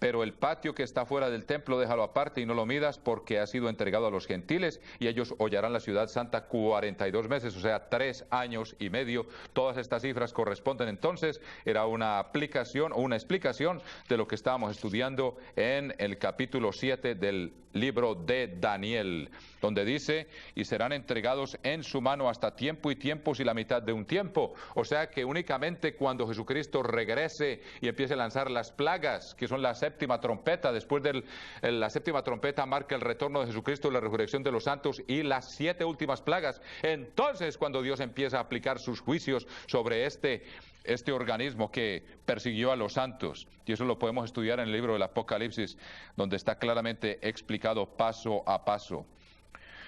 pero el patio que está fuera del templo déjalo aparte y no lo midas, porque ha sido entregado a los gentiles, y ellos hollarán la ciudad santa 42 meses, o sea, 3 años y medio. Todas estas cifras corresponden entonces, era una aplicación o una explicación de lo que estábamos estudiando en el capítulo 7 del libro de Daniel, donde dice, y serán entregados en su mano hasta tiempo y tiempos y la mitad de un tiempo. O sea que únicamente cuando Jesucristo regrese y empiece a lanzar las plagas, que son la séptima trompeta, después de la séptima trompeta marca el retorno de Jesucristo, la resurrección de los santos y las 7 últimas plagas, entonces cuando Dios empieza a aplicar sus juicios sobre este organismo que persiguió a los santos. Y eso lo podemos estudiar en el libro del Apocalipsis, donde está claramente explicado paso a paso.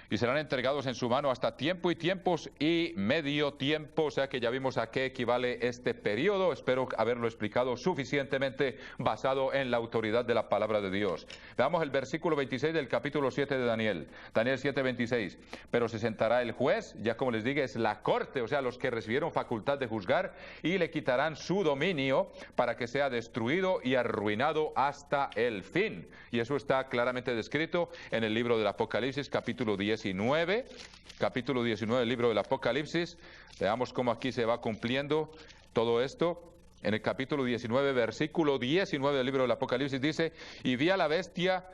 Y serán entregados en su mano hasta tiempo y tiempos y medio tiempo, o sea que ya vimos a qué equivale este periodo. Espero haberlo explicado suficientemente basado en la autoridad de la palabra de Dios. Veamos el versículo 26 del capítulo 7 de Daniel, Daniel 7:26. Pero se sentará el juez, ya como les dije, es la corte, o sea, los que recibieron facultad de juzgar, y le quitarán su dominio para que sea destruido y arruinado hasta el fin. Y eso está claramente descrito en el libro del Apocalipsis, capítulo 19 del libro del Apocalipsis. Veamos cómo aquí se va cumpliendo todo esto. En el capítulo 19, versículo 19 del libro del Apocalipsis dice, y vi a la bestia,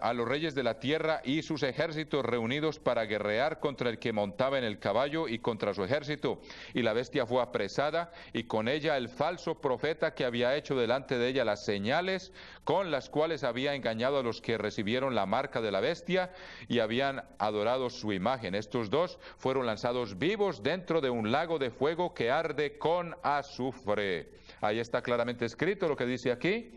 a los reyes de la tierra y sus ejércitos reunidos para guerrear contra el que montaba en el caballo y contra su ejército. Y la bestia fue apresada, y con ella el falso profeta que había hecho delante de ella las señales con las cuales había engañado a los que recibieron la marca de la bestia y habían adorado su imagen. Estos dos fueron lanzados vivos dentro de un lago de fuego que arde con azufre. Ahí está claramente escrito lo que dice aquí.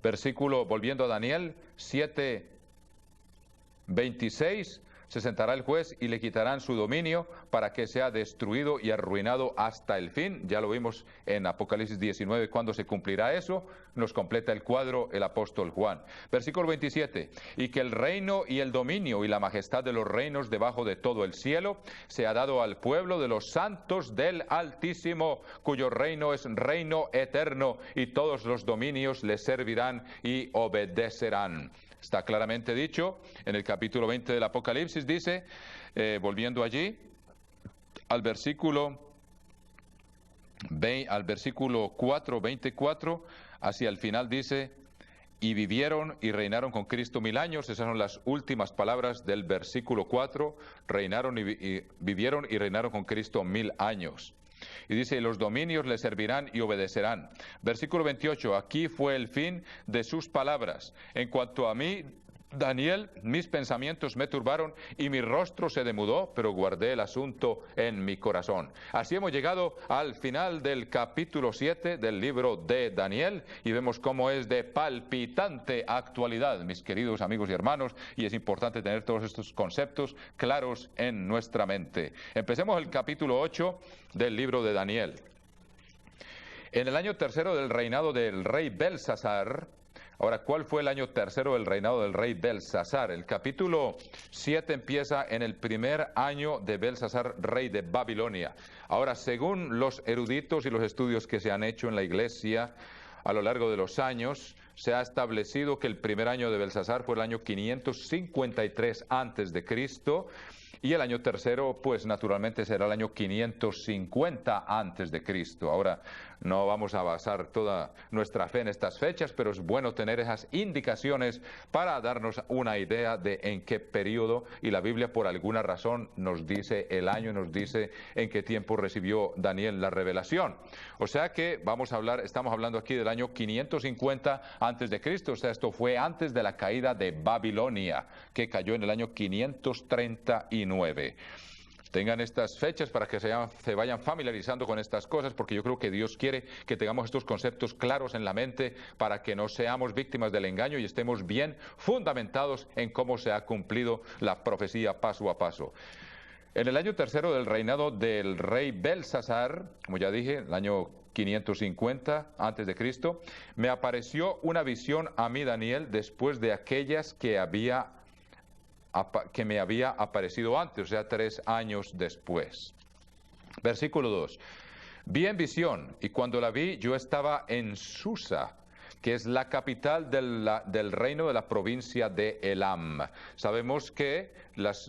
Versículo, volviendo a Daniel 7:26, se sentará el juez y le quitarán su dominio para que sea destruido y arruinado hasta el fin. Ya lo vimos en Apocalipsis 19, cuando se cumplirá eso. Nos completa el cuadro el apóstol Juan. Versículo 27, y que el reino y el dominio y la majestad de los reinos debajo de todo el cielo se ha dado al pueblo de los santos del Altísimo, cuyo reino es reino eterno, y todos los dominios le servirán y obedecerán. Está claramente dicho en el capítulo 20 del Apocalipsis, dice, volviendo allí, al versículo 4, 24, hacia el final dice, y vivieron y reinaron con Cristo 1000 años. Esas son las últimas palabras del versículo 4, reinaron y vivieron y reinaron con Cristo 1000 años. Y dice, y los dominios le servirán y obedecerán. Versículo 28, aquí fue el fin de sus palabras. En cuanto a mí, Daniel, mis pensamientos me turbaron y mi rostro se demudó, pero guardé el asunto en mi corazón. Así hemos llegado al final del capítulo 7 del libro de Daniel, y vemos cómo es de palpitante actualidad, mis queridos amigos y hermanos, y es importante tener todos estos conceptos claros en nuestra mente. Empecemos el capítulo 8 del libro de Daniel. En el año tercero del reinado del rey Belsasar. Ahora, ¿cuál fue el año tercero del reinado del rey Belsasar? El capítulo 7 empieza en el primer año de Belsasar, rey de Babilonia. Ahora, según los eruditos y los estudios que se han hecho en la iglesia a lo largo de los años, se ha establecido que el primer año de Belsasar fue el año 553 antes de Cristo, Y el año tercero, pues naturalmente será el año 550 antes de Cristo. Ahora, no vamos a basar toda nuestra fe en estas fechas, pero es bueno tener esas indicaciones para darnos una idea de en qué periodo, y la Biblia por alguna razón nos dice el año, nos dice en qué tiempo recibió Daniel la revelación. O sea que estamos hablando aquí del año 550 antes de Cristo, o sea, esto fue antes de la caída de Babilonia, que cayó en el año 539. Tengan estas fechas para que se vayan familiarizando con estas cosas, porque yo creo que Dios quiere que tengamos estos conceptos claros en la mente para que no seamos víctimas del engaño y estemos bien fundamentados en cómo se ha cumplido la profecía paso a paso. En el año tercero del reinado del rey Belsasar, como ya dije, el año 550 antes de Cristo, me apareció una visión a mí, Daniel, después de aquellas que me había aparecido antes, o sea, 3 años después. Versículo 2. Vi en visión, y cuando la vi, yo estaba en Susa, que es la capital del reino de la provincia de Elam. Sabemos que las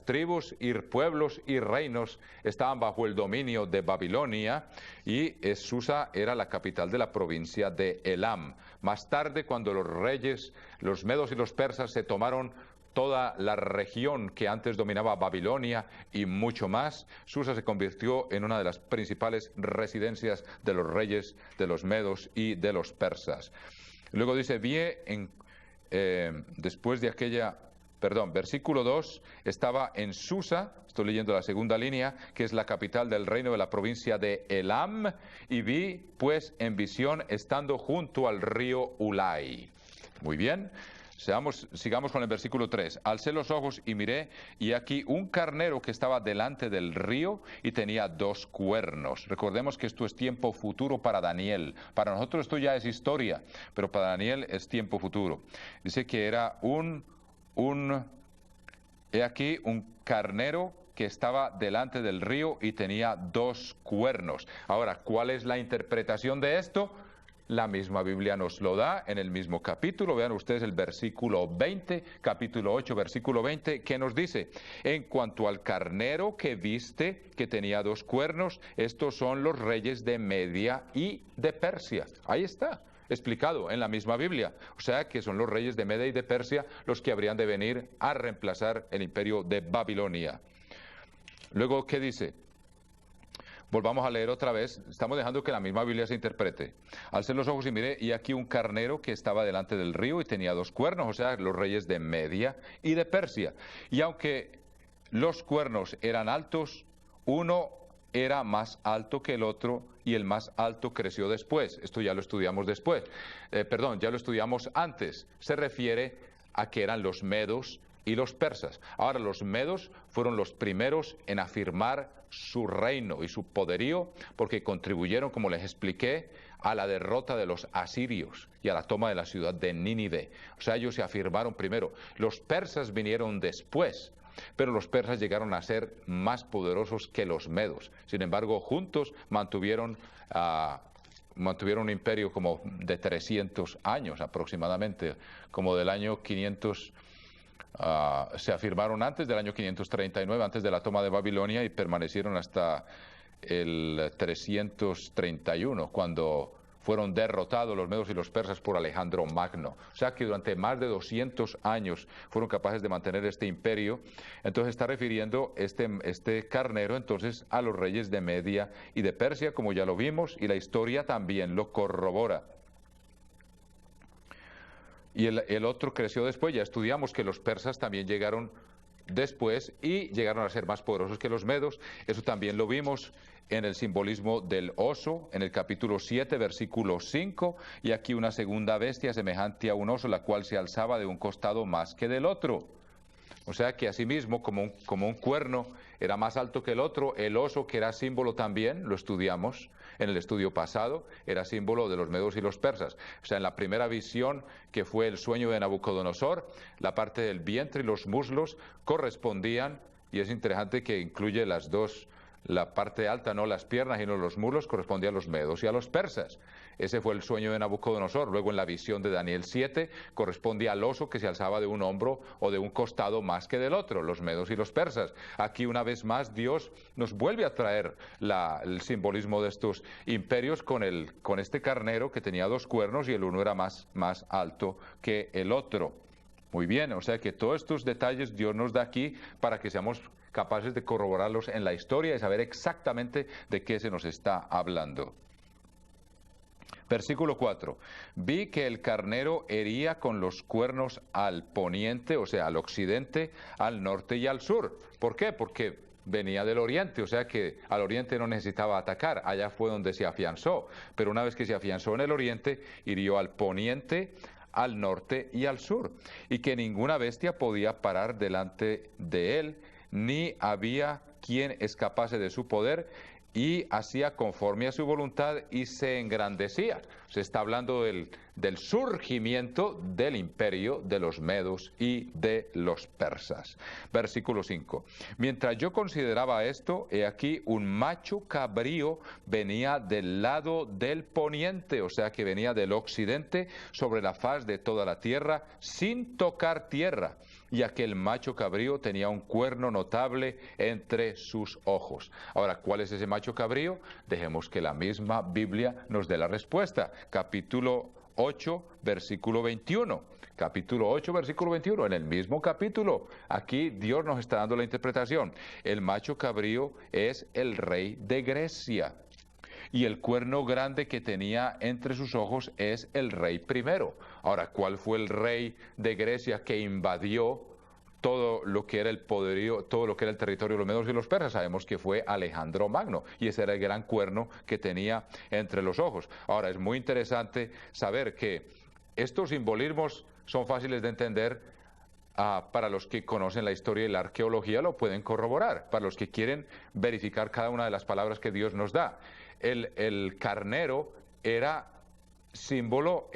tribus y pueblos y reinos estaban bajo el dominio de Babilonia, y Susa era la capital de la provincia de Elam. Más tarde, cuando los reyes, los medos y los persas se tomaron toda la región que antes dominaba Babilonia y mucho más, Susa se convirtió en una de las principales residencias de los reyes, de los medos y de los persas. Luego dice, versículo 2, estaba en Susa, estoy leyendo la segunda línea, que es la capital del reino de la provincia de Elam, y vi pues en visión estando junto al río Ulai. Muy bien. Sigamos con el versículo 3. Alcé los ojos y miré, y aquí un carnero que estaba delante del río y tenía 2 cuernos. Recordemos que esto es tiempo futuro para Daniel. Para nosotros esto ya es historia, pero para Daniel es tiempo futuro. Dice que era he aquí un carnero que estaba delante del río y tenía 2 cuernos. Ahora, ¿cuál es la interpretación de esto? La misma Biblia nos lo da en el mismo capítulo. Vean ustedes el versículo 20, capítulo 8, versículo 20, que nos dice: en cuanto al carnero que viste, que tenía 2 cuernos, estos son los reyes de Media y de Persia. Ahí está, explicado en la misma Biblia. O sea que son los reyes de Media y de Persia los que habrían de venir a reemplazar el imperio de Babilonia. Luego, ¿qué dice? Volvamos a leer otra vez. Estamos dejando que la misma Biblia se interprete. Alcé los ojos y miré, y aquí un carnero que estaba delante del río y tenía 2 cuernos, o sea, los reyes de Media y de Persia. Y aunque los cuernos eran altos, uno era más alto que el otro, y el más alto creció después. Esto ya lo estudiamos después. Ya lo estudiamos antes. Se refiere a que eran los medos y los persas. Ahora, los medos fueron los primeros en afirmar su reino y su poderío, porque contribuyeron, como les expliqué, a la derrota de los asirios y a la toma de la ciudad de Nínive. O sea, ellos se afirmaron primero. Los persas vinieron después, pero los persas llegaron a ser más poderosos que los medos. Sin embargo, juntos mantuvieron un imperio como de 300 años aproximadamente, como del año 500. Se afirmaron antes del año 539, antes de la toma de Babilonia, y permanecieron hasta el 331, cuando fueron derrotados los medos y los persas por Alejandro Magno. O sea que durante más de 200 años fueron capaces de mantener este imperio. Entonces está refiriendo este carnero entonces a los reyes de Media y de Persia, como ya lo vimos, y la historia también lo corrobora. Y el otro creció después. Ya estudiamos que los persas también llegaron después y llegaron a ser más poderosos que los medos. Eso también lo vimos en el simbolismo del oso, en el capítulo 7, versículo 5, y aquí una segunda bestia semejante a un oso, la cual se alzaba de un costado más que del otro. O sea que asimismo, como un cuerno era más alto que el otro, el oso, que era símbolo también, lo estudiamos en el estudio pasado, era símbolo de los medos y los persas. O sea, en la primera visión, que fue el sueño de Nabucodonosor, la parte del vientre y los muslos correspondían, y es interesante que incluye las dos la parte alta, no las piernas y no los muslos, correspondía a los medos y a los persas. Ese fue el sueño de Nabucodonosor. Luego en la visión de Daniel 7 corresponde al oso que se alzaba de un hombro o de un costado más que del otro, los medos y los persas. Aquí una vez más Dios nos vuelve a traer el simbolismo de estos imperios con este carnero que tenía dos cuernos y el uno era más alto que el otro. Muy bien, o sea que todos estos detalles Dios nos da aquí para que seamos capaces de corroborarlos en la historia y saber exactamente de qué se nos está hablando. Versículo 4. Vi que el carnero hería con los cuernos al poniente, o sea, al occidente, al norte y al sur. ¿Por qué? Porque venía del oriente, o sea que al oriente no necesitaba atacar, allá fue donde se afianzó. Pero una vez que se afianzó en el oriente, hirió al poniente, al norte y al sur, y que ninguna bestia podía parar delante de él, ni había quien escapase de su poder, y hacía conforme a su voluntad y se engrandecía. Se está hablando del surgimiento del imperio de los medos y de los persas. Versículo 5. Mientras yo consideraba esto, he aquí un macho cabrío venía del lado del poniente, o sea que venía del occidente, sobre la faz de toda la tierra, sin tocar tierra. Y aquel macho cabrío tenía un cuerno notable entre sus ojos. Ahora, ¿cuál es ese macho cabrío? Dejemos que la misma Biblia nos dé la respuesta. Capítulo 8, versículo 21. Capítulo 8, versículo 21. En el mismo capítulo, aquí Dios nos está dando la interpretación. El macho cabrío es el rey de Grecia. Y el cuerno grande que tenía entre sus ojos es el rey primero. Ahora, ¿cuál fue el rey de Grecia que invadió todo lo que era el poderío, todo lo que era el territorio de los medos y los persas? Sabemos que fue Alejandro Magno, y ese era el gran cuerno que tenía entre los ojos. Ahora, es muy interesante saber que estos simbolismos son fáciles de entender. Para los que conocen la historia y la arqueología lo pueden corroborar, para los que quieren verificar cada una de las palabras que Dios nos da. El carnero era símbolo,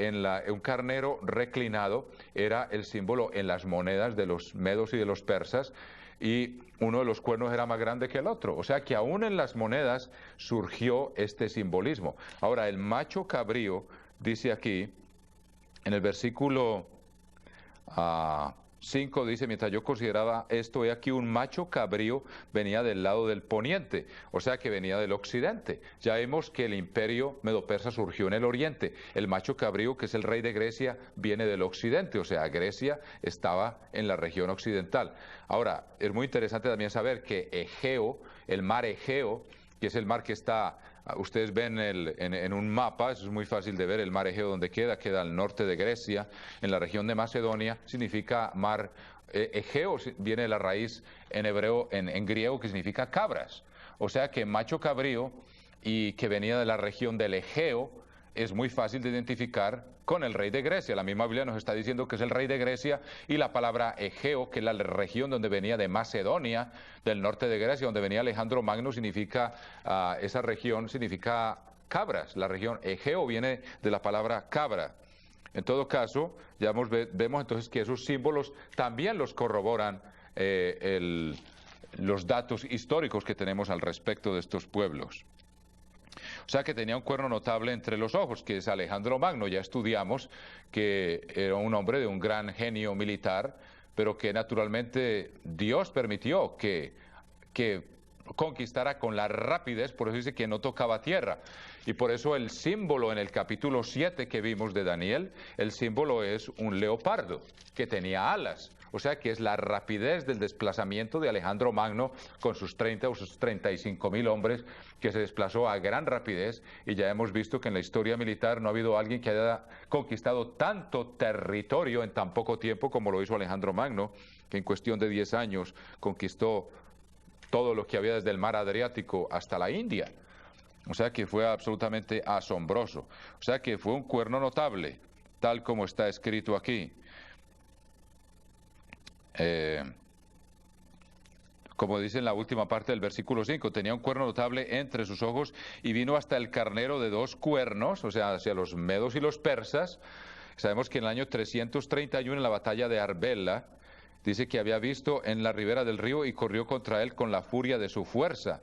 un carnero reclinado era el símbolo en las monedas de los medos y de los persas, y uno de los cuernos era más grande que el otro. O sea que aún en las monedas surgió este simbolismo. Ahora, el macho cabrío, dice aquí, en el versículo 5 dice, mientras yo consideraba esto, he aquí un macho cabrío venía del lado del poniente, o sea que venía del occidente. Ya vemos que el imperio medo-persa surgió en el oriente. El macho cabrío, que es el rey de Grecia, viene del occidente, o sea, Grecia estaba en la región occidental. Ahora, es muy interesante también saber que Egeo, el mar Egeo, que es el mar que está, ustedes ven en un mapa, eso es muy fácil de ver, el mar Egeo donde queda al norte de Grecia, en la región de Macedonia, significa mar. Egeo viene de la raíz en hebreo, en griego, que significa cabras. O sea que macho cabrío, y que venía de la región del Egeo, es muy fácil de identificar con el rey de Grecia. La misma Biblia nos está diciendo que es el rey de Grecia, y la palabra Egeo, que es la región donde venía de Macedonia, del norte de Grecia, donde venía Alejandro Magno, significa, esa región significa cabras. La región Egeo viene de la palabra cabra. En todo caso, ya vemos entonces que esos símbolos también los corroboran los datos históricos que tenemos al respecto de estos pueblos. O sea que tenía un cuerno notable entre los ojos, que es Alejandro Magno. Ya estudiamos que era un hombre de un gran genio militar, pero que naturalmente Dios permitió que conquistara con la rapidez, por eso dice que no tocaba tierra. Y por eso el símbolo en el capítulo 7 que vimos de Daniel, el símbolo es un leopardo que tenía alas. O sea que es la rapidez del desplazamiento de Alejandro Magno con sus 30 o sus 35.000 hombres, que se desplazó a gran rapidez, y ya hemos visto que en la historia militar no ha habido alguien que haya conquistado tanto territorio en tan poco tiempo como lo hizo Alejandro Magno, que en cuestión de 10 años conquistó todo lo que había desde el mar Adriático hasta la India. O sea que fue absolutamente asombroso. O sea que fue un cuerno notable, tal como está escrito aquí. Como dice en la última parte del versículo 5, tenía un cuerno notable entre sus ojos, y vino hasta el carnero de dos cuernos, o sea, hacia los medos y los persas. Sabemos que en el año 331, en la batalla de Arbela, dice que había visto en la ribera del río y corrió contra él con la furia de su fuerza.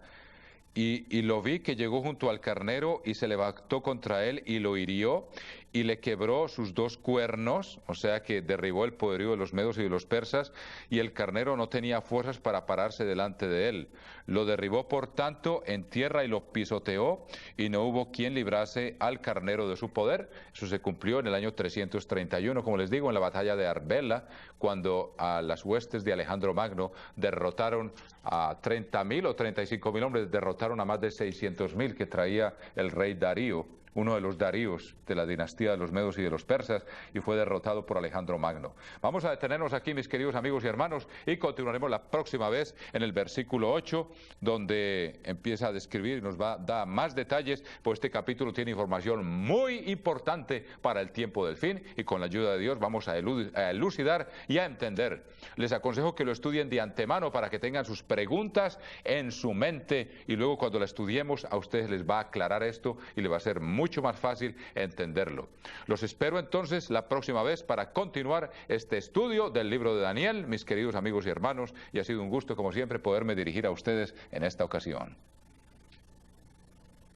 y lo vi que llegó junto al carnero y se levantó contra él y lo hirió y le quebró sus dos cuernos, o sea que derribó el poderío de los medos y de los persas, y el carnero no tenía fuerzas para pararse delante de él. Lo derribó, por tanto, en tierra y lo pisoteó, y no hubo quien librase al carnero de su poder. Eso se cumplió en el año 331, como les digo, en la batalla de Arbela, cuando a las huestes de Alejandro Magno derrotaron a 30.000 o 35.000 hombres, derrotaron a más de 600.000 que traía el rey Darío, uno de los Daríos de la dinastía de los medos y de los persas, y fue derrotado por Alejandro Magno. Vamos a detenernos aquí, mis queridos amigos y hermanos, y continuaremos la próxima vez en el versículo 8, donde empieza a describir y nos va a dar más detalles, pues este capítulo tiene información muy importante para el tiempo del fin, y con la ayuda de Dios vamos a elucidar y a entender. Les aconsejo que lo estudien de antemano para que tengan sus preguntas en su mente, y luego cuando la estudiemos a ustedes les va a aclarar esto y les va a ser mucho más fácil entenderlo. Los espero entonces la próxima vez para continuar este estudio del libro de Daniel, mis queridos amigos y hermanos, y ha sido un gusto como siempre poderme dirigir a ustedes en esta ocasión.